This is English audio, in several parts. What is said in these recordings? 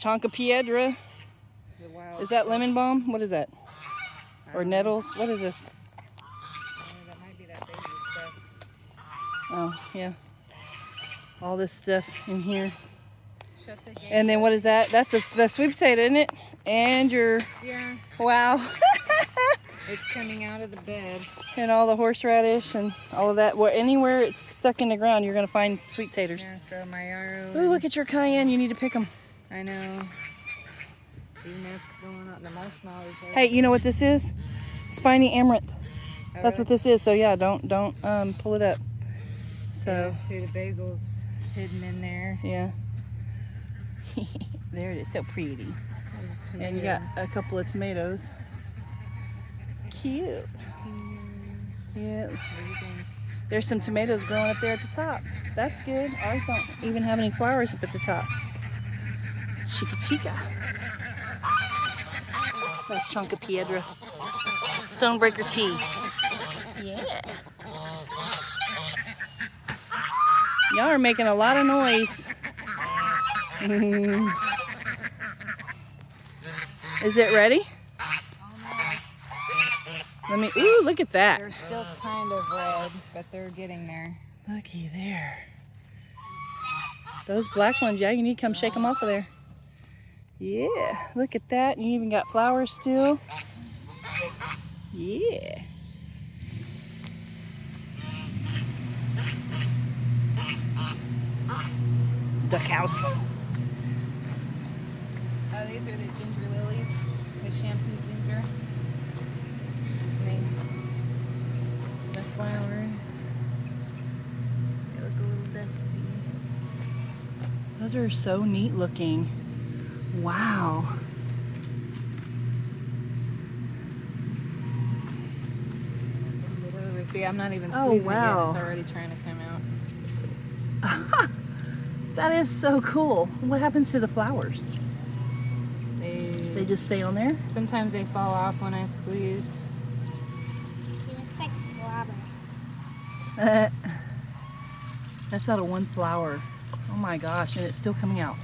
Chonka piedra. Is that lemon balm? What is that? Or nettles? What is this? That might be that baby stuff. Oh, yeah. All this stuff in here. Shut the gate. And then what is that? That's the sweet potato, isn't it? And your... Yeah. Wow. It's coming out of the bed. And all the horseradish and all of that. Well, anywhere it's stuck in the ground, you're going to find sweet taters. Yeah, so my yarrow. Oh, look at your cayenne. You need to pick them. I know. See nuts going on the marshmallows. Hey, you know what this is? Spiny amaranth. Oh, That's what this is. So yeah, don't pull it up. So yeah, see the basil's hidden in there. yeah. There it is. So pretty. And you got a couple of tomatoes. Cute. Yeah. There's some tomatoes growing up there at the top. That's good. Ours don't even have any flowers up at the top. Chica chica. That's Chonka piedra. Stonebreaker tea. Yeah. Y'all are making a lot of noise. Is it ready? Let me, ooh, look at that. They're still kind of red, but they're getting there. Looky there. Those black ones, yeah, you need to come shake them off of there. Yeah, look at that. You even got flowers still. Yeah. Duck house. Oh, these are the ginger lilies, the shampoo ginger. The flowers. They look a little dusty. Those are so neat looking. Wow. See, I'm not even squeezing wow. it yet. It's already trying to come out. That is so cool. What happens to the flowers? They just stay on there? Sometimes they fall off when I squeeze. It looks like slobber. That's out of one flower. Oh my gosh, and it's still coming out.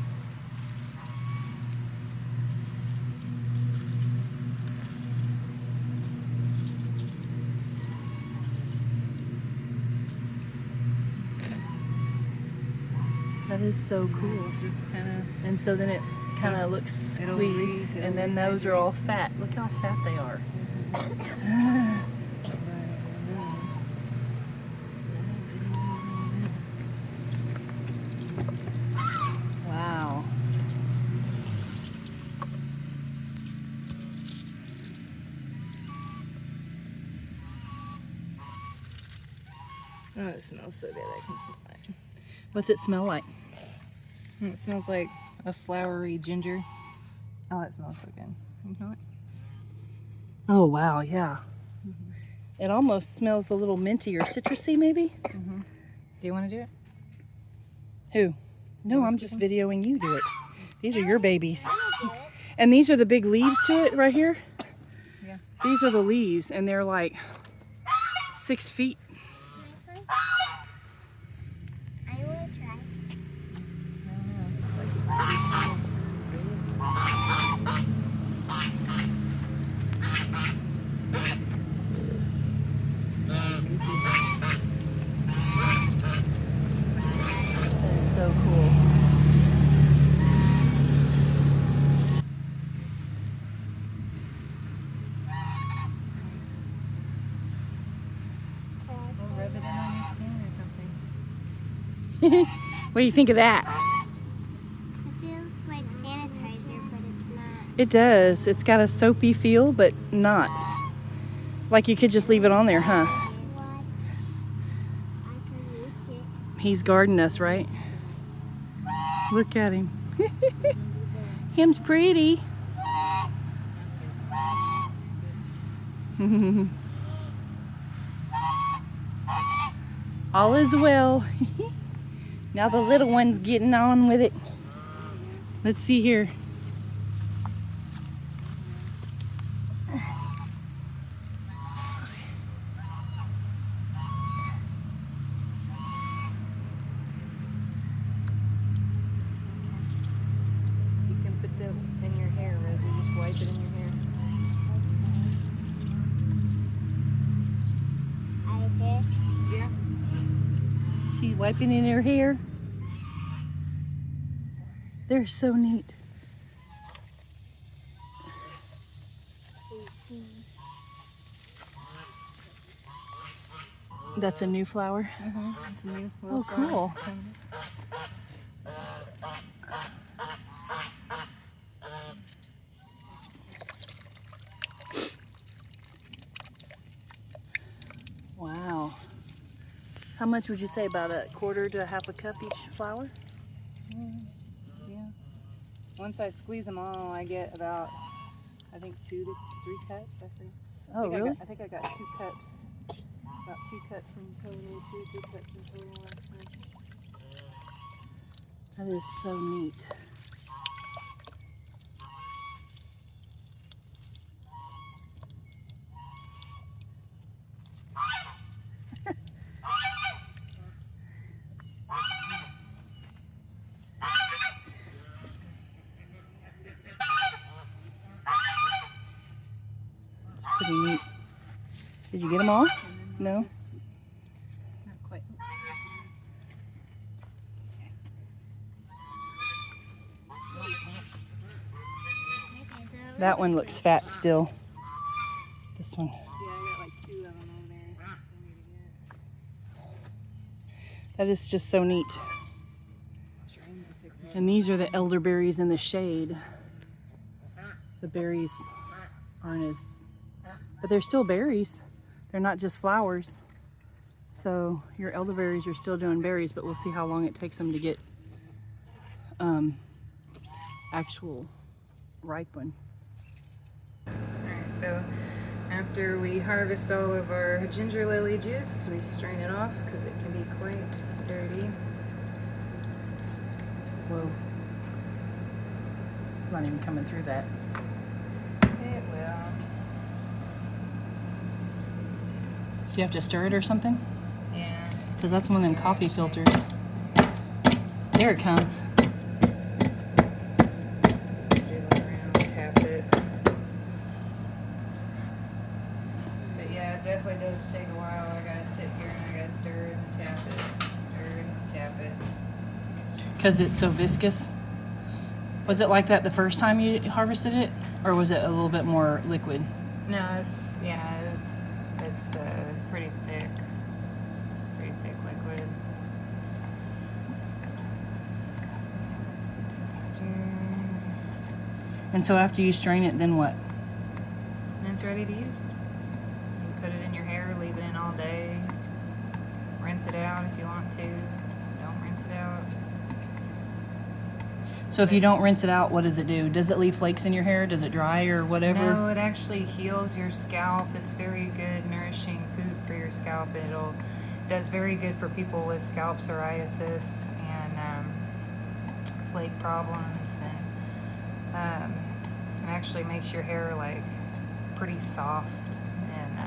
That is so cool. Just kind of. And so then it kind of looks It'll squeezed, and then those are all fat. Look how fat they are. Wow. Oh, it smells so good. I can smell it. What's it smell like? It smells like a flowery ginger. Oh, it smells so good. You know it? Oh wow, yeah. It almost smells a little minty or citrusy, maybe. Do you want to do it? Who? No, I'm just videoing you do it. These are your babies. And these are the big leaves to it right here. Yeah. These are the leaves, and they're like 6 feet. I will try. That is so cool. We'll rub it in on your skin or something. What do you think of that? It feels like sanitizer, but it's not. It does. It's got a soapy feel, but not. Like you could just leave it on there, huh? What? I can reach it. He's guarding us, right? Look at him. Him's pretty. All is well. Now the little one's getting on with it. Let's see here. You can put wipe it in your hair. Are you sure? Yeah. See, wiping in her hair. They're so neat. That's a new flower. It's a new Oh, little flower. cool. Wow. How much would you say? About a quarter to half a cup each flower? Yeah. Once I squeeze them all, I get about, I think, 2 to 3 cups. I think. Oh, really? I think I got 2 cups. About 2 cups in total. 2 cups in total last night. That is so neat. It's pretty neat. Did you get them all? No? Not quite. That one looks fat still. This one. Yeah, I got like 2 of them over there. I need to get. That is just so neat. And these are the elderberries in the shade. The berries aren't as, but they're still berries. They're not just flowers. So your elderberries are still doing berries, but we'll see how long it takes them to get actual ripe one. Alright, so after we harvest all of our ginger lily juice, we strain it off because it can be quite dirty. Whoa. It's not even coming through that. It will. Do you have to stir it or something? Yeah. Because that's one of them coffee filters. There it comes. Jiggle around, tap it. But yeah, it definitely does take a while. I gotta sit here and I gotta stir it and tap it. Stir it and tap it. Because it's so viscous. Was it like that the first time you harvested it? Or was it a little bit more liquid? No, it's pretty thick liquid. And so after you strain it, then what? And it's ready to use. You can put it in your hair, leave it in all day. Rinse it out if you want to. Don't rinse it out. So if you don't rinse it out, what does it do? Does it leave flakes in your hair? Does it dry or whatever? No, it actually heals your scalp. It's very good, nourishing food for your scalp. Does very good for people with scalp psoriasis and flake problems, and it actually makes your hair like pretty soft. And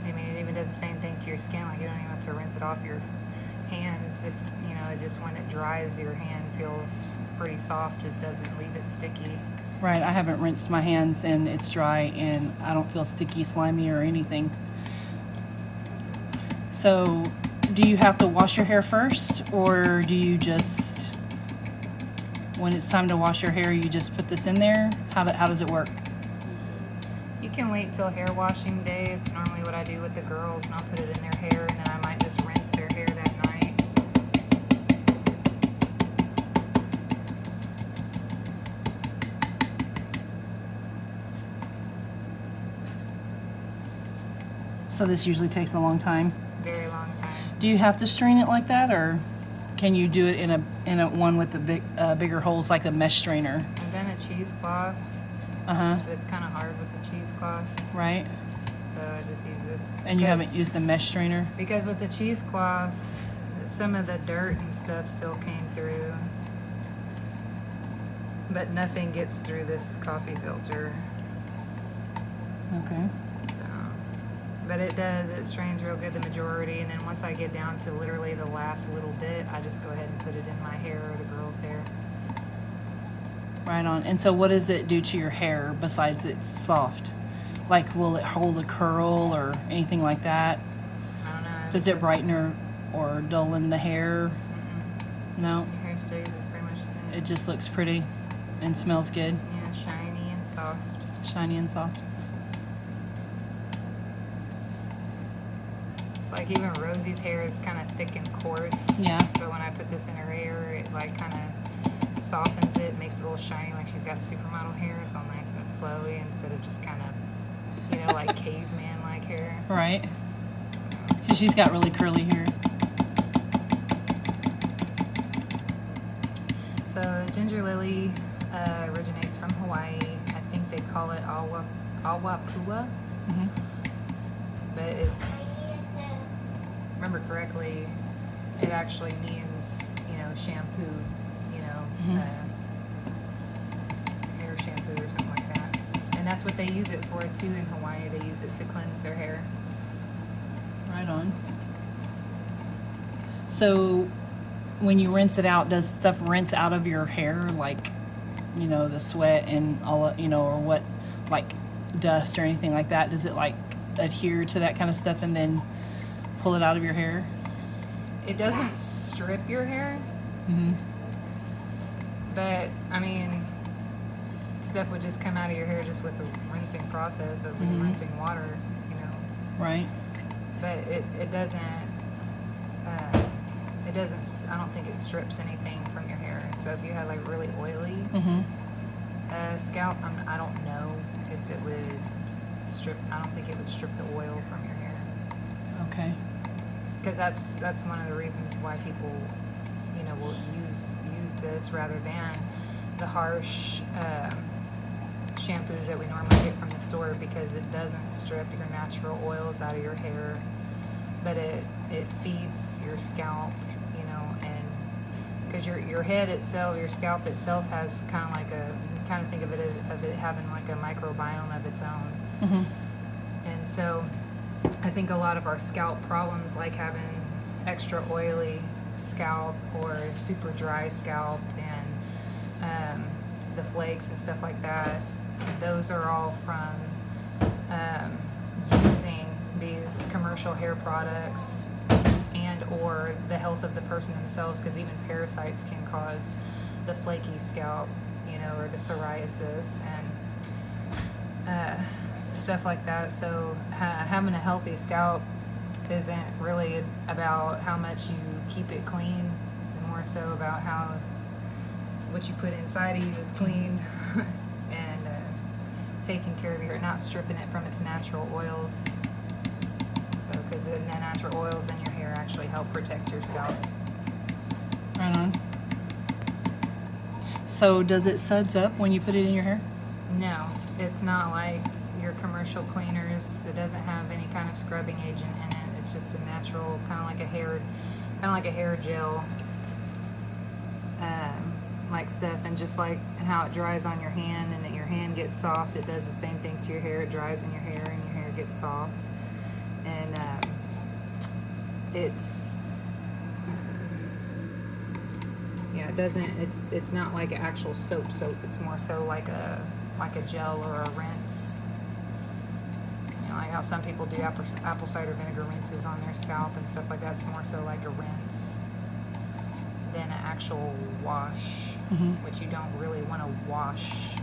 I mean, it even does the same thing to your skin. Like you don't even have to rinse it off your hands. If you know, it just when it dries, your hand feels pretty soft. It doesn't leave it sticky. Right, I haven't rinsed my hands and it's dry and I don't feel sticky, slimy or anything. So do you have to wash your hair first, or do you just, when it's time to wash your hair, you just put this in there? How does it work? You can wait till hair washing day. It's normally what I do with the girls, and I'll put it in their hair, and then I might just rinse their hair that night. So this usually takes a long time. Very long time. Do you have to strain it like that, or can you do it in a one with the bigger holes like a mesh strainer? I've done a cheesecloth, but it's kind of hard with the cheesecloth, Right. so I just use this. And you haven't used a mesh strainer? Because with the cheesecloth, some of the dirt and stuff still came through, but nothing gets through this coffee filter. Okay. But it does, it strains real good, the majority, and then once I get down to literally the last little bit, I just go ahead and put it in my hair or the girl's hair. Right on. And so what does it do to your hair besides it's soft? Like, will it hold a curl or anything like that? I don't know. Does it brighten or dull the hair? No? Your hair stays is pretty much the same. It just looks pretty and smells good. Yeah, shiny and soft. Shiny and soft. It's like even Rosie's hair is kind of thick and coarse. Yeah. But when I put this in her hair, it like kind of softens it, makes it a little shiny, like she's got supermodel hair. It's all nice and flowy instead of just kind of, you know, like caveman-like hair. Right. She's got really curly hair. So ginger lily originates from Hawaii. I think they call it awapua. Mm-hmm. But it's, remember correctly, it actually means, you know, shampoo, you know, hair shampoo or something like that. And that's what they use it for too in Hawaii. They use it to cleanse their hair. Right on. So when you rinse it out, does stuff rinse out of your hair, like, you know, the sweat and all, you know, or what, like dust or anything like that? Does it like adhere to that kind of stuff and then pull it out of your hair? It doesn't strip your hair, Mm-hmm. but I mean, stuff would just come out of your hair just with the rinsing process of rinsing water, you know. Right. But it doesn't, I don't think it strips anything from your hair. So if you had like really oily Mm-hmm. scalp, I don't know if it would strip, I don't think it would strip the oil from your hair. Okay. Because that's one of the reasons why people, you know, will use this rather than the harsh shampoos that we normally get from the store, because it doesn't strip your natural oils out of your hair, but it feeds your scalp, you know, and because your head itself, your scalp itself has kind of like a, you can kind of think of it having like a microbiome of its own. Mm-hmm. And so I think a lot of our scalp problems, like having extra oily scalp or super dry scalp and the flakes and stuff like that, those are all from using these commercial hair products and or the health of the person themselves, because even parasites can cause the flaky scalp, you know, or the psoriasis and stuff like that. So having a healthy scalp isn't really about how much you keep it clean, and more so about how what you put inside of you is clean and taking care of your hair, not stripping it from its natural oils. So because the natural oils in your hair actually help protect your scalp. Right on. So does it suds up when you put it in your hair? No, it's not like your commercial cleaners. It doesn't have any kind of scrubbing agent in it. It's just a natural, kind of like a hair gel, like stuff. And just like how it dries on your hand and that your hand gets soft, it does the same thing to your hair. It dries in your hair and your hair gets soft. And it doesn't. It's not like an actual soap. It's more so like a gel or a rinse. You know, like how some people do apple cider vinegar rinses on their scalp and stuff like that. It's more so like a rinse than an actual wash, which you don't really want to wash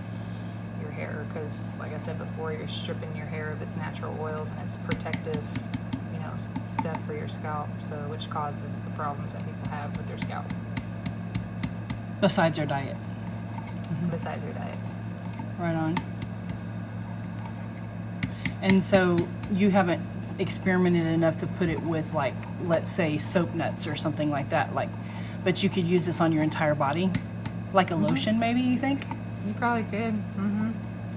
your hair, because, like I said before, you're stripping your hair of its natural oils and its protective, you know, stuff for your scalp. So, which causes the problems that people have with their scalp. Besides their diet. Besides their diet. Right on. And so you haven't experimented enough to put it with, like, let's say soap nuts or something like that, like, but you could use this on your entire body, like a lotion, maybe, you think? You probably could.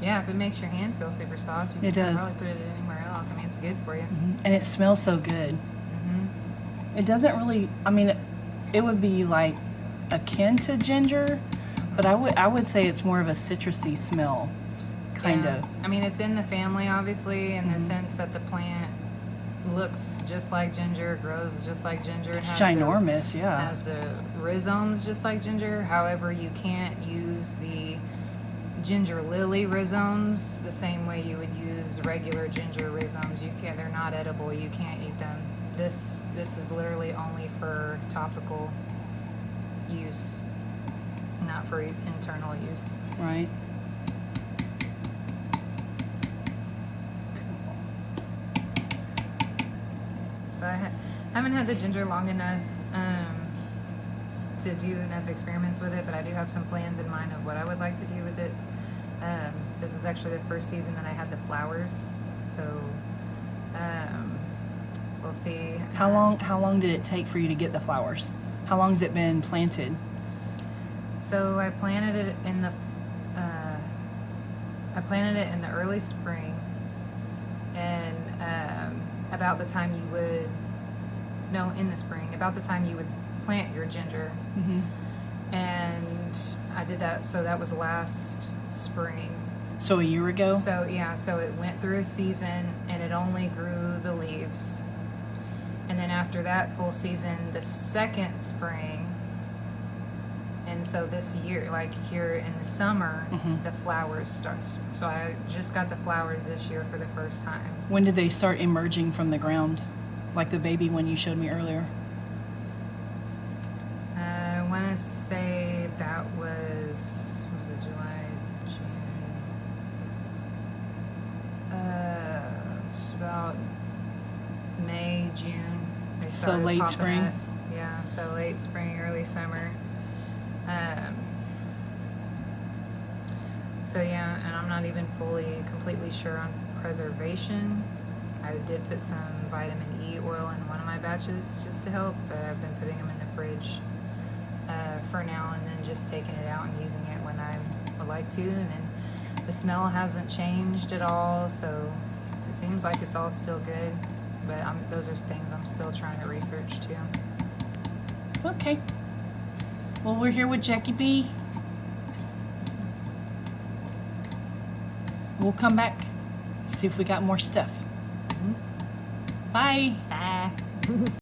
Yeah, if it makes your hand feel super soft, you It can does. probably put it anywhere else. I mean, it's good for you. And it smells so good. It doesn't really, I mean, it would be like akin to ginger, but I would say it's more of a citrusy smell, kind Yeah. of. I mean, it's in the family, obviously, in the sense that the plant, looks just like ginger, grows just like ginger. It's has ginormous, yeah. has the rhizomes just like ginger. However, you can't use the ginger lily rhizomes the same way you would use regular ginger rhizomes. You can't. They're not edible. You can't eat them. This is literally only for topical use, not for internal use. Right. So I haven't had the ginger long enough to do enough experiments with it, but I do have some plans in mind of what I would like to do with it. This was actually the first season that I had the flowers, so we'll see. How long did it take for you to get the flowers? How long has it been planted? So I planted it in the early spring, and about the time you would in the spring, about the time you would plant your ginger. Mm-hmm. And I did that, so that was last spring. So a year ago? So yeah, so it went through a season and it only grew the leaves. And then after that full season, the second spring, and so this year, like here in the summer, Mhm. the flowers start. So I just got the flowers this year for the first time. When did they start emerging from the ground? Like the baby one you showed me earlier? I want to say that was it July, June? It's about May, June. They So started late popping spring? up. Yeah, so late spring, early summer. So yeah, and I'm not even completely sure on preservation. I did put some vitamin E oil in one of my batches just to help, but I've been putting them in the fridge for now, and then just taking it out and using it when I would like to. And then the smell hasn't changed at all, so it seems like it's all still good. But those are things I'm still trying to research too. Okay. Well, we're here with Jackie B. We'll come back, see if we got more stuff. Bye. Bye.